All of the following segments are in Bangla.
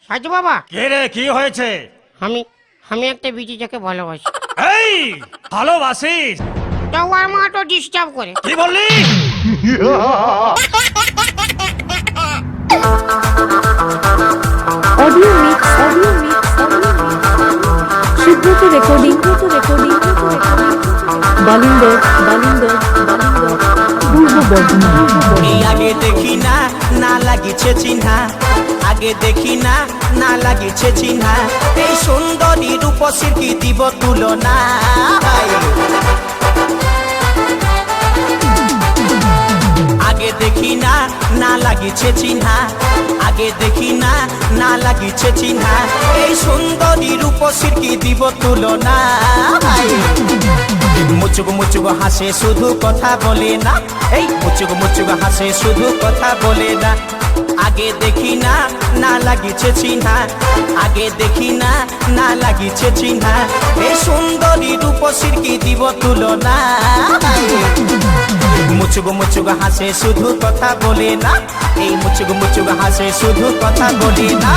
সাজু বাবা, কে রে, কি হয়েছে? আমি আমি একটা বিটিটাকে ভালোবাসি। এই ভালোবাসিস? তো আর মা তো ডিস্টার্ব করে। কি বললি? অডিও মিক্স সুব্রত রেকর্ডিং বালিন্দর পূর্ব বর্ধমান। আগে দেখি না না লাগিছে চিহ্না, আগে দেখি না না লাগিছে চিহ্না, এই সুন্দরী রূপসীর কি দিব তুলনা। আগে দেখি না না লাগিছে চিহ্না, আগে দেখি না না লাগিছে চিহ্না, এই সুন্দরী রূপসীর কি দিব তুলনা। মুচুক মুচুক হাসে শুধু কথা বলে না, এই মুচুক মুচুক হাসে শুধু কথা বলে না। আগে দেখি না না লাগিছে চিহ্না, আগে দেখি না না লাগিছে চিহ্না, এই সুন্দরী রূপসীর কি দিব তুলনা। মুচুক মুচুক হাসে শুধু কথা বলে না, এই মুচুক মুচুক হাসে শুধু কথা বলে না।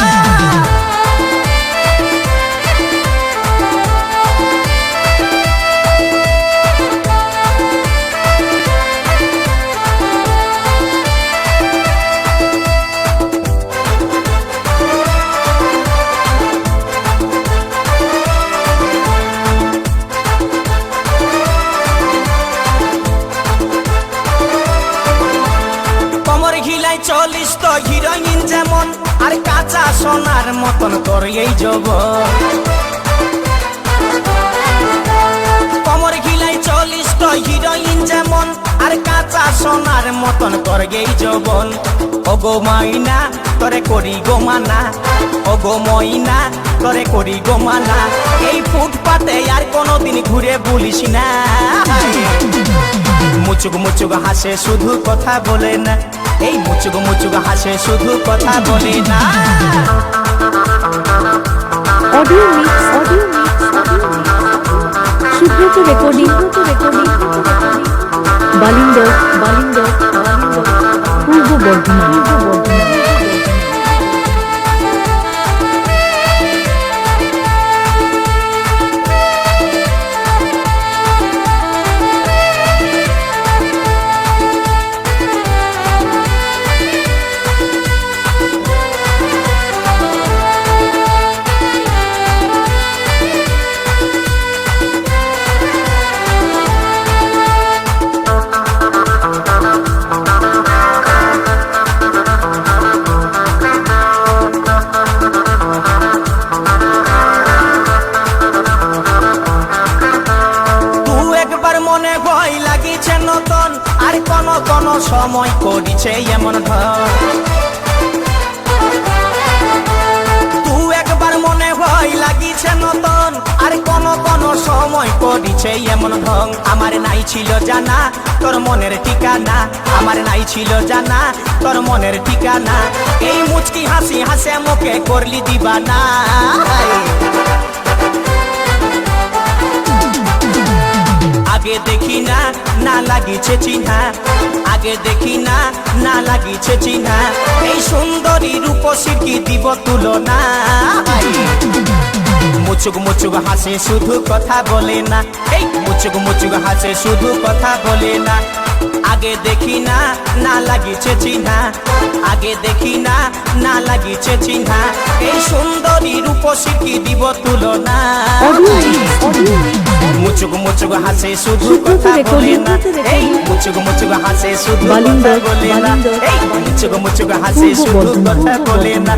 চলিস তো হিরোইন যেমন, আর কাঁচা সোনার মতন তোর এই যৌবন। কমর ঘিলাই চলিস তো হিরোইন যেমন, আর কাঁচা সোনার মতন তোর এই যৌবন। ওগো মাইনা তোরে করি গো মানা, ওগো মইনা তোরে করি গো মানা, এই ফুটপাতে আর কোনোদিন ঘুরে বলিস না। মুচুক মুচুক হাসে শুধু কথা বলে না, এই মুচুক মুচুক হাসে শুধু কথা বলে না। অডিও মিক্স সুব্রত রেকর্ডিং বালিন্দর পূর্ব বর্ধমান। আর কোন কোন সময় করিছে এমন ধর, তু একবার মনে হয় লাগিছে নতুন, আর কোন কোন সময় করিছে এমন ঢং। আমার নাই ছিল জানা তোর মনের ঠিকানা, আমার নাই ছিল জানা তোর মনের ঠিকানা, এই মুচকি হাসি হাসে মুখে করলি দিবানা। আগে দেখি না না লাগিছে চিহ্না, আগে দেখি না না লাগিছে চিহ্না, এই সুন্দরী রূপসীর কি দিব তুলনা। মুচুক মুচুক হাসে শুধু কথা বলে না, এই মুচুক মুচুক হাসে শুধু কথা বলে না। আগে দেখি না না লাগিছে চিহ্না, আগে দেখি না না লাগিছে চিহ্না, এই সুন্দরী রূপসীর কি দিব তুলনা। মুচুক মুচুক হাসে শুধু কথা বলে না, এই মুচুক মুচুক হাসে শুধু কথা বলে না, এই মুচুক মুচুক হাসে শুধু কথা বলে না,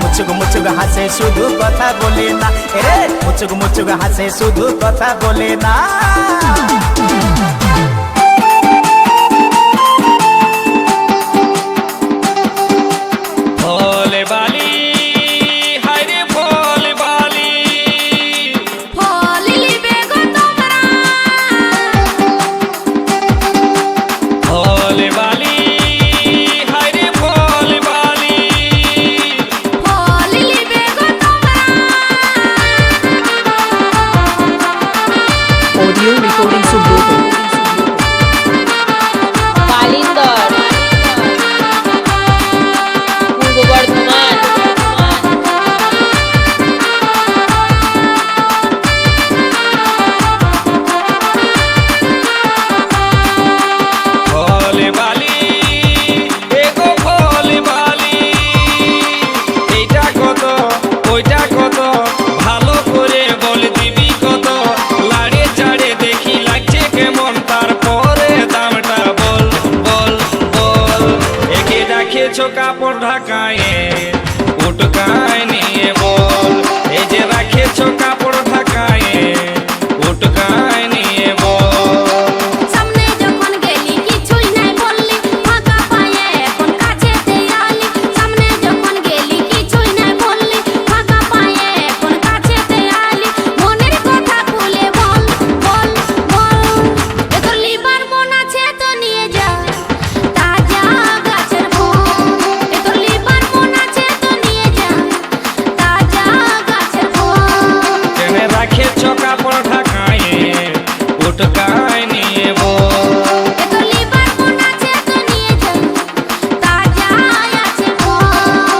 মুচুক মুচুক হাসে শুধু কথা বলে না, রে মুচুক মুচুক হাসে শুধু কথা বলে না। Audio recording Subrata. ঢাকায়ে উটকায় নিয়ে বল এই যে রাখেছো কাপড় ঢাকায়ে উটকায় নিয়ে বল সামনে যখন গেলি কিছুই নাই বললি ফাঁকা পায়ে এখন কাছেতে আলি সামনে যখন গেলি কিছুই নাই বললি ফাঁকা পায়ে এখন কাছেতে আলি মনের কথা খুলে বল বল বল তোর লিভার মন আছে তো নিয়ে যা তাজা গাছের ফল তোর লিভার মন আছে তো নিয়ে যা তাজা গাছের ফল টেনে রাখেছো কাপড় ঢাকায়ে উটকায় নিয়ে বল তোর লিভার মন আছে তো নিয়ে যা তাজা আছে ফল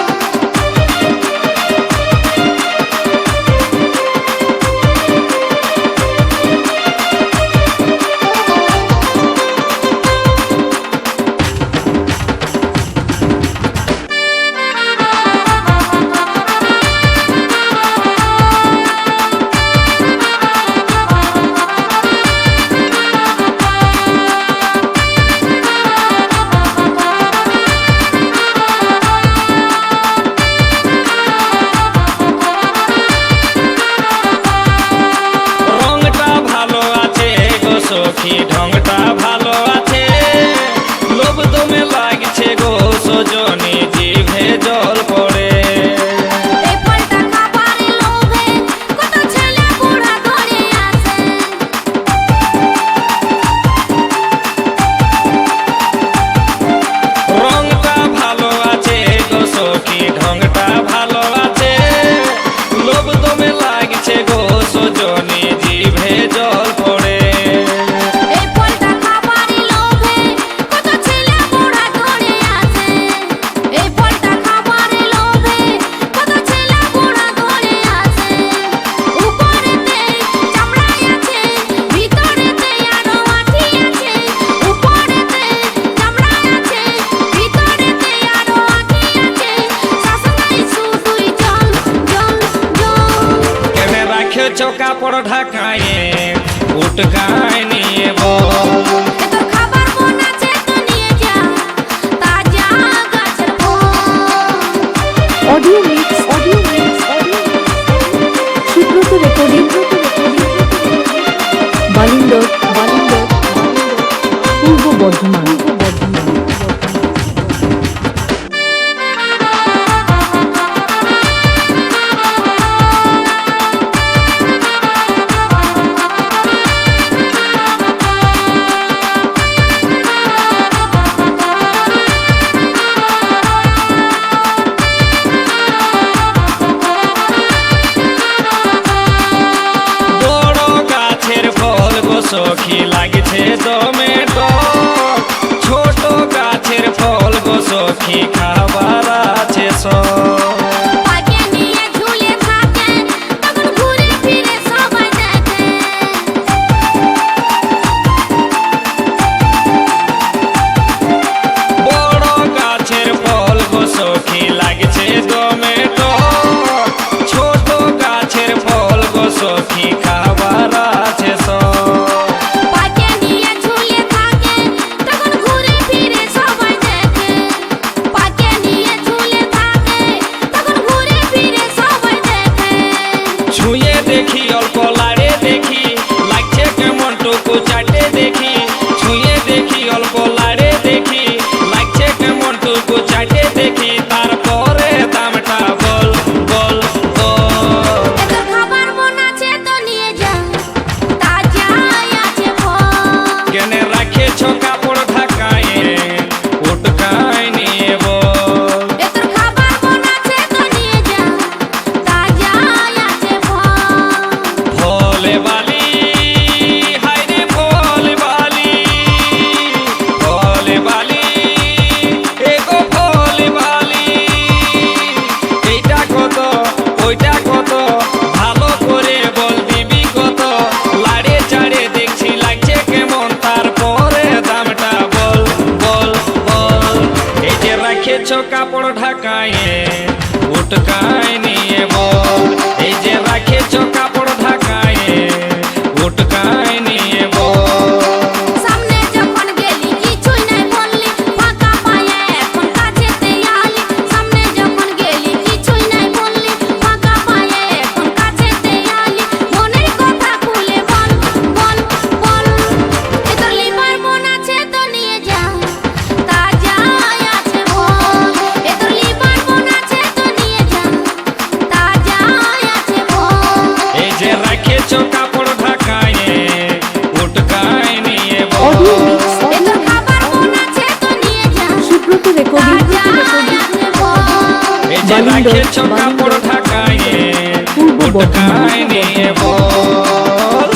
রংটা ভালো আছে গো সখী ঢংটা ভালো আছে লোভ দমে লাগছে গো সজনী জিভে জল পড়ে এই ফলটা খাবারে লোভে কত ছেলে বুড়া ধরে আসে রংটা ভালো আছে গো সখী ঢংটা ভালো আছে লোভ দমে লাগছে গো সজনী জিভে জল পড়ে এই ফলটা খাবারে লোভে কত ছেলে বুড়া ধরে আসে এই ফলটা খাবারে লোভে কত ছেলে বুড়া ধরে আসে উপরেতে চামড়াই আছে ভিতরেতে আরো আঠি আছে উপরেতে চামড়াই আছে ভিতরেতে আরো আঠি আছে শাসনাই শুধুই জল জল জল কেনে রাখেছো কাপড় ঢাকায়ে উটকায় নিয়ে বল তোর খাবার মন আছে তো নিয়ে যা তাজা গাছের ফল অডিও মিক্স সুব্রত রেকর্ডিং বালিন্দর পূর্ব বর্ধমান বড় গাছের ফল গো সখী লাগছে দমে টক ছোট গাছের ফল গো সখী খাবার আছে সব পাকে নিয়ে ঝুলে থাকে তখন ঘুরে ফিরে সবাই দেখে বড় গাছের ফল গো সখী লাগছে দমে টক ছোট গাছের ফল গো সখী খাবার আছে সব পাকে নিয়ে ঝুলে থাকে তখন ঘুরে ফিরে সবাই দেখে পাকে নিয়ে ঝুলে থাকে তখন ঘুরে ফিরে সবাই দেখে ছুঁয়ে দেখি অল্প লাড়ে দেখি লাগছে কেমন টুকু চাটে দেখি ছুঁয়ে দেখি অল্প লাড়ে দেখি লাগছে কেমন টুকু চাটে দেখি তারপরে দামটা বল বল বল তোর খাবার মন আছে তো নিয়ে যা তাজা আছে ফল কেনে রাখেছো কাপড় ঢাকায়ে উটকায় নিয়ে বল তোর খাবার মন আছে তো নিয়ে যা তাজা আছে ফল ফলে বালি হায়রে ফলে বালি এগো ফলে বালি এইটা কত ওইটা কত ভালো করে বল দিবি কত লাড়ে চাড়ে দেখছি লাগছে কেমন তারপরে দামটা বল বল বল এই যে রাখেছো কাপড় ঢাকায়ে উটকায় নিয়ে বল এই যে রাখেছো কাপড় ঢাকায়ে উটকায় নিয়ে বল সামনে যখন গেলি কিছুই নাই বললি ফাঁকা পায়ে এখন কাছেতে আলি সামনে রাখেছ কাপড় ঢাকায়ে পূর্ব বর্ধমান উঠকায় নিয়ে বল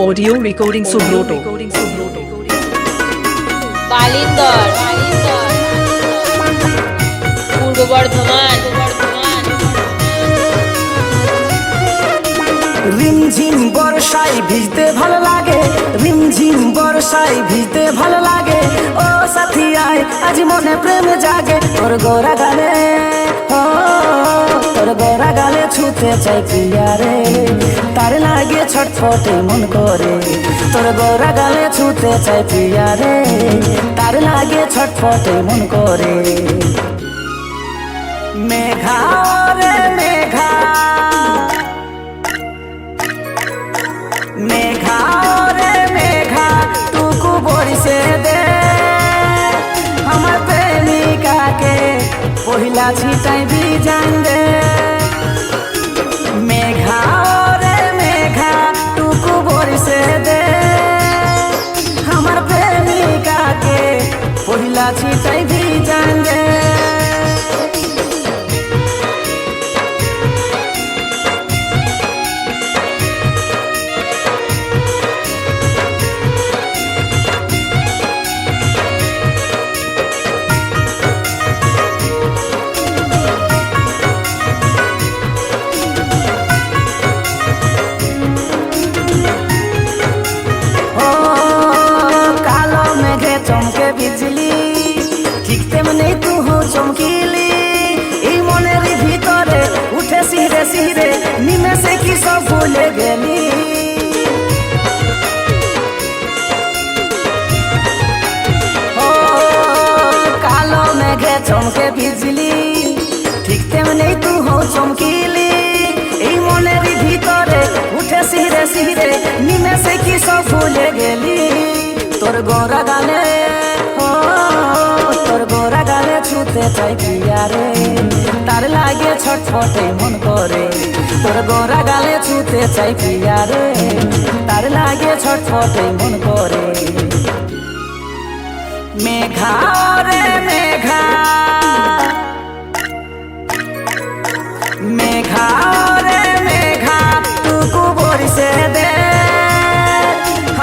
Audio recording Subroto. বালিন্দর পূর্ব বর্ধমান রিমঝিম বর্ষায় ভিজতে ভালো লাগে, রিমঝিম বর্ষায় ভিজতে ভালো লাগে। ও সাথী আয় আজ মনে প্রেম জাগে, তোর গোরা গালে তোর গোরা গালে ছুতে চাই প্রিয়া রে, তার লাগে ছটফটে মন করে। তোর গোরা গালে ছুতে চাই প্রিয়া রে, তার লাগে ছটফটে মন করে। মেঘা রে মেঘা, মেঘা রে মেঘা টুকু বরিশে দে আমার প্রেমিকাকে পহিলা ছিটাই বিজান দে। মেঘা রে মেঘা টুকু বরিশে দে আমার প্রেমিকাকে পহিলা ছিটাই বিজান দে। চমকে বিজলি ঠিক তেমনি তুহু চমকিলি, এই মনের ভিতরে উঠে সিরে সিরে নিমেষে কি সব ভুলে গেলি। ও কালো মেঘে চমকে বিজলি ঠিক তেমনি তুহু চমকিলি, এই মনের ভিতরে উঠে সিরে সিরে নিমেষে কি সব ভুলে গেলি। তোর গোরা গালে তোর গোরা গালে ছুতে চাই প্রিয়া রে, তার লাগে ছটফটে মন করে। তোর গোরা গালে ছুতে চাই প্রিয়া রে, তার লাগে ছটফটে মন করে। মেঘা রে মেঘা, মেঘা রে মেঘা টুকু বরিশে দে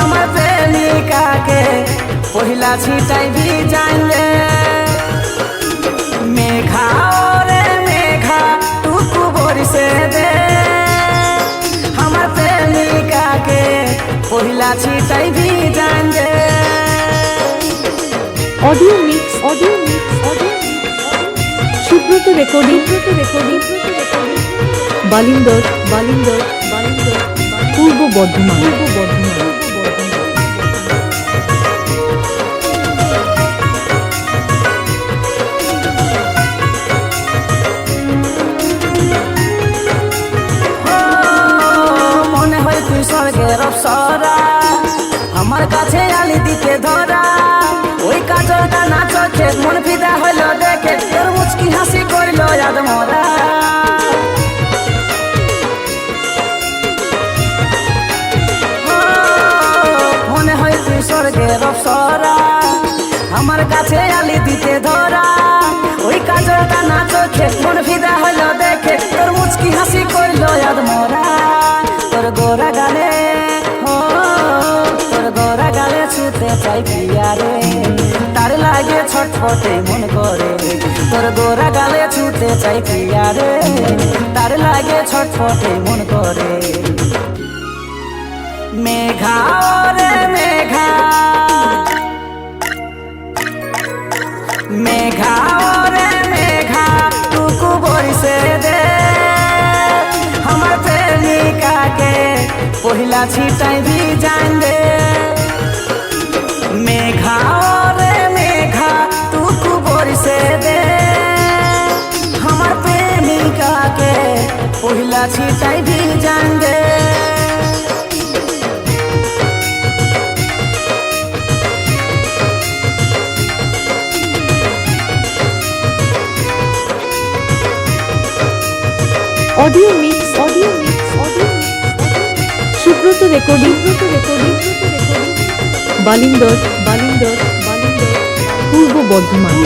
আমার প্রেমিকাকে পহিলা ছিটাই বিজান দে। মেঘা রে মেঘা টুকু বরিশে দে আমার প্রেমিকাকে পহিলা ছিটাই বিজান দে। অডিও মিক্স সুব্রত রেকর্ডিং বালিন্দর পূর্ব বর্ধমান মনে হয় তুই স্বর্গের অপ্সরা, আমার কাছে আলি দিতে ধরা। ওই কাজলটা না চোখে মন ফিদা হইলো দেখে, তোর মুচকি হাসি করলো ইয়াদ মরা। মনে হয় তুই স্বর্গের অপ্সরা, আমার কাছে আলি দিতে ধরা। ওই কাজলটা না চোখে মন ফিদা হইলো দেখে, তোর মুচকি হাসি করলো ইয়াদ মরা। তোর গোরা গালে তোর গোরা গালে ছুতে চাই প্রিয়া রে, তার লাগে ছটফটে মন করে। তোর গোরা গালে ছুতে চাই প্রিয়া রে, তার লাগে ছটফটে মন করে। মেঘা রে মেঘা, মেঘা রে মেঘা টুকু বরিশে দে আমার প্রেমিকাকে পহিলা ছিটাই বিজান দে। মেঘা রে মেঘা টুকু বরিশে দে আমার প্রেমিকাকে পহিলা ছিটাই বিজান দে। অডিও মিক্স সুব্রত রেকর্ডিং বালিন্দর পূর্ব বর্ধমান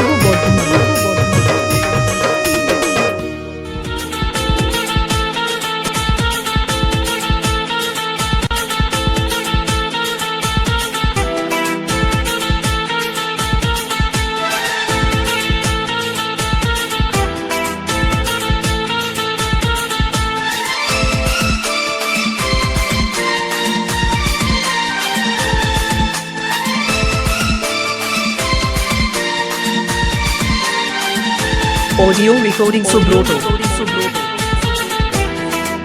Audio recording Subroto.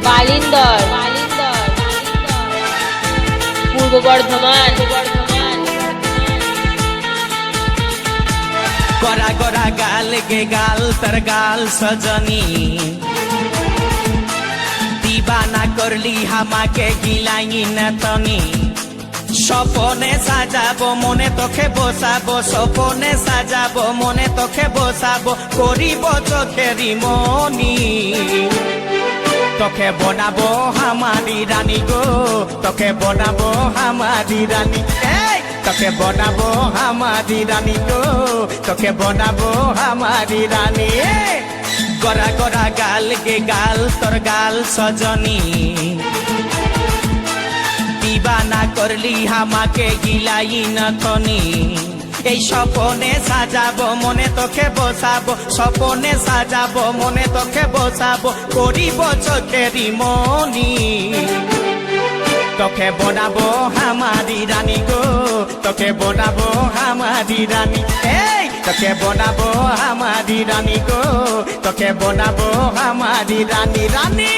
বালিন্দর পূর্ব বর্ধমান गोरा गोरा गाल के गाल तर गाल सजनी दीवाना करली हमाके गिलाई न तनी স্বপনে সাজাবো মনে তোকে বসাবো স্বপনে সাজাবো মনে তোকে বসাবো করিব চোখেরি মনি তোকে বনাবো হামারি রানী গো তোকে বনাবো হামারি রানী এই তোকে বনাবো হামারি রানী গো তোকে বনাবো হামারি রানী গোরা গোরা গাল গে গাল তোর গাল সজনী দিবানা করলি হামাকে গিলাই নথনি এই স্বপনে সাজাবো মনে তোকে বসাবো স্বপনে সাজাবো মনে তোকে বসাবো করিব চোখেরি মনি তোকে বনাবো হামারি রানী গো তোকে বনাবো হামারি রানী এই তোকে বনাবো হামারি রানী গো তোকে বনাবো হামারি রানী রানী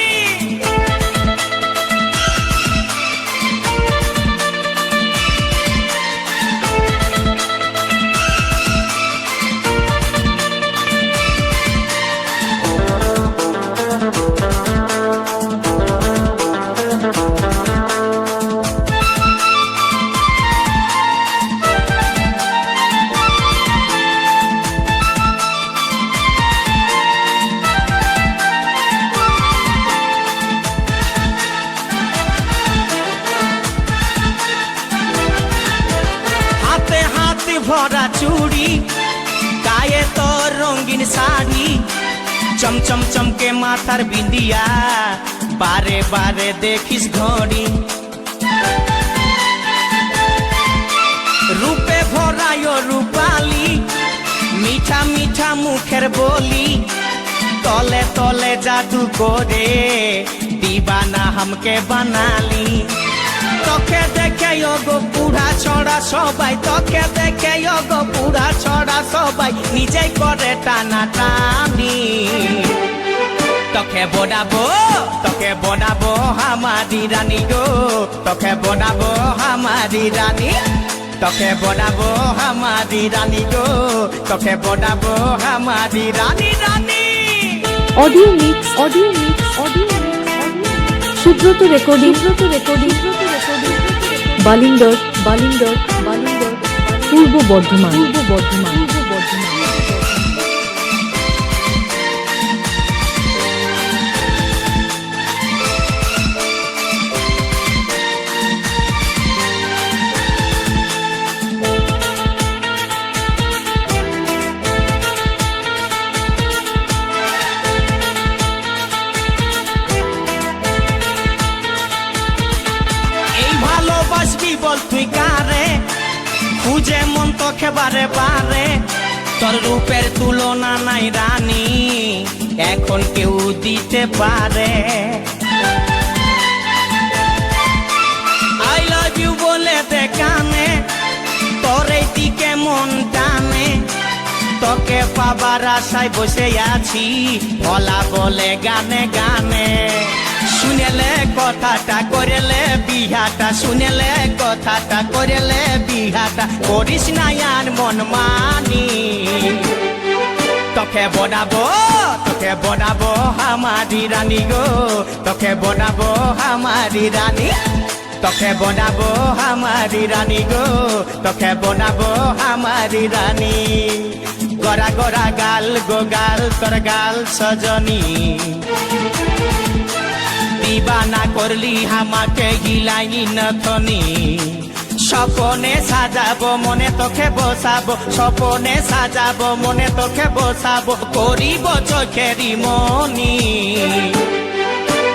ভরা চুড়ি গায়ে তোর রঙিন শাড়ি চমচম চমকে মাথার বিন্দিয়া বারে বারে দেখিস ঘড়ি রূপে ভরায় রূপালি মিঠা মিঠা মুখের বলি তলে তলে জাদু করে দিবানা हमके বানালি তোকে দেখে গো পুরা ছড়া সবাই তোকে দেখে গো পুরা ছড়া সবাই নিজেই করে টানা টানি তোকে বনাবো হামারি রানী গো তোকে বনাবো হামারি রানী তোকে বনাবো হামারি রানী গো তোকে বনাবো হামারি রানী রানী অডিও মিক্স সুব্রত রেকর্ডিং বালিন্দর পূর্ব বর্ধমান ভালোবাসবি বল তুই কারে খুঁজে মন তোকে বারে বারে তোর রূপের তুলনা নাই রানী এখন কেউ দিতে পারে আই লাভ ইউ বলে দে কানে তোর এই দিকে মন টানে তোকে পাবার আশায় বসে আছি ভোলা বলে গানে গানে শুনেলে কথাটা করেলে বিহাটা শুনেলে কথাটা করেলে বিহাটা করিস না আর মন মানি তোকে বনাবো হামারি রানী গো তোকে বনাবো হামারি রানী তোকে বনাবো হামারি রানী গো তোকে বনাবো হামারি রানী গোরা গোরা গাল গো গাল তোর গাল সজনী দিবানা করলি আমাকে গিলাই নথনি স্বপনে সাজাবো মনে তোকে বসাবো স্বপনে সাজাবো মনে তোকে বসাবো করিব চোখেরি মনি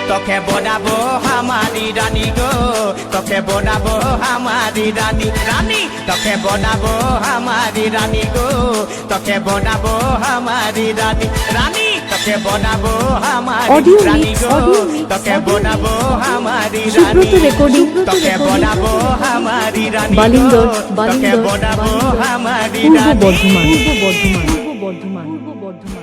তোকে বনাবো হামারি রানী গো তোকে বনাবো হামারি রানী রানী তোকে বনাবো হামারি রানী গো তোকে বনাবো হামারি রানী রানী তোকে বনাবো হামারি Audio রানী mix, গো audio mix, তোকে audio বনাবো হামারি সুব্রত রানী রেকর্ডিং তোকে বনাবো হামারি রানী বালিন্দর তোকে বনাবো হামারি পূর্ব রানী বর্ধমান পূর্ব বর্ধমান পূর্ব বর্ধমান পূর্ব বর্ধমান